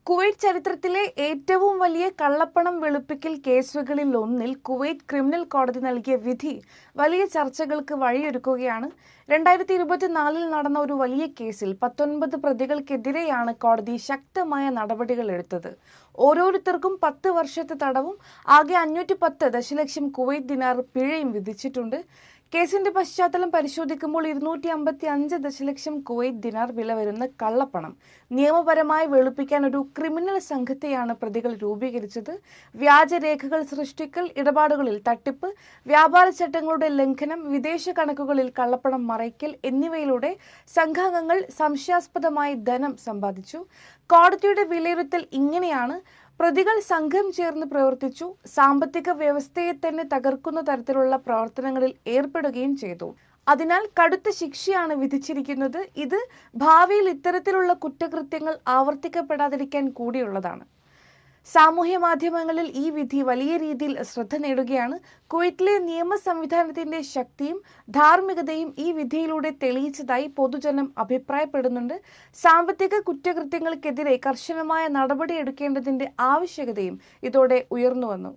Kuwait ചരിത്രത്തിലെ ഏറ്റവും വലിയ കള്ളപ്പണം വെളുപ്പിക്കൽ കേസുകളിൽ ഒന്നിൽ കുവൈറ്റ് ക്രിമിനൽ കോടതി നൽകിയ വിധി വലിയ ചർച്ചകൾക്ക് വഴിയൊരുക്കുകയാണ്. 2024 നടന്ന ഒരു വലിയ കേസിൽ 19 പ്രതികൾക്കെതിരെയാണ് കോടതി ശക്തമായ നടപടികൾ എടുത്തത്. ഓരോരുത്തർക്കും 10 വർഷത്തെ തടവും ആകെ 510 ദശലക്ഷം കുവൈറ്റ് ദിനാർ പിഴയും വിധിച്ചിട്ടുണ്ട്. കേസിന്റെ പശ്ചാത്തലം പരിശോധിക്കുമ്പോൾ 255 ദശലക്ഷം കുവൈറ്റ് ദിനാർ വില വരുന്ന കള്ളപ്പണം നിയമപരമായി വെളുപ്പിക്കാൻ ഒരു ക്രിമിനൽ സംഘത്തെയാണ് പ്രതികൾ രൂപീകരിച്ചത്. വ്യാജരേഖകൾ സൃഷ്ടിക്കൽ, ഇടപാടുകളിൽ തട്ടിപ്പ്, വ്യാപാര ചട്ടങ്ങളുടെ ലംഘനം, വിദേശ കണക്കുകളിൽ കള്ളപ്പണം മറയ്ക്കൽ എന്നിവയിലൂടെ സംഘാംഗങ്ങൾ സംശയാസ്പദമായി ധനം സമ്പാദിച്ചു. കോടതിയുടെ വിലയിരുത്തൽ ഇങ്ങനെയാണ്: പ്രതികൾ സംഘം ചേർന്ന് പ്രവർത്തിച്ചു, സാമ്പത്തിക വ്യവസ്ഥയെ തന്നെ തകർക്കുന്ന തരത്തിലുള്ള പ്രവർത്തനങ്ങളിൽ ഏർപ്പെടുകയും ചെയ്തു. അതിനാൽ കടുത്ത ശിക്ഷയാണ് വിധിച്ചിരിക്കുന്നത്. ഇത് ഭാവിയിൽ ഇത്തരത്തിലുള്ള കുറ്റകൃത്യങ്ങൾ ആവർത്തിക്കപ്പെടാതിരിക്കാൻ കൂടിയുള്ളതാണ്. സാമൂഹ്യ മാധ്യമങ്ങളിൽ ഈ വിധി വലിയ രീതിയിൽ ശ്രദ്ധ നേടുകയാണ്. കുവൈറ്റിലെ നിയമ സംവിധാനത്തിന്റെ ശക്തിയും ധാർമ്മികതയും ഈ വിധിയിലൂടെ തെളിയിച്ചതായി പൊതുജനം അഭിപ്രായപ്പെടുന്നുണ്ട്. സാമ്പത്തിക കുറ്റകൃത്യങ്ങൾക്കെതിരെ കർശനമായ നടപടിയെടുക്കേണ്ടതിന്റെ ആവശ്യകതയും ഇതോടെ ഉയർന്നുവന്നു.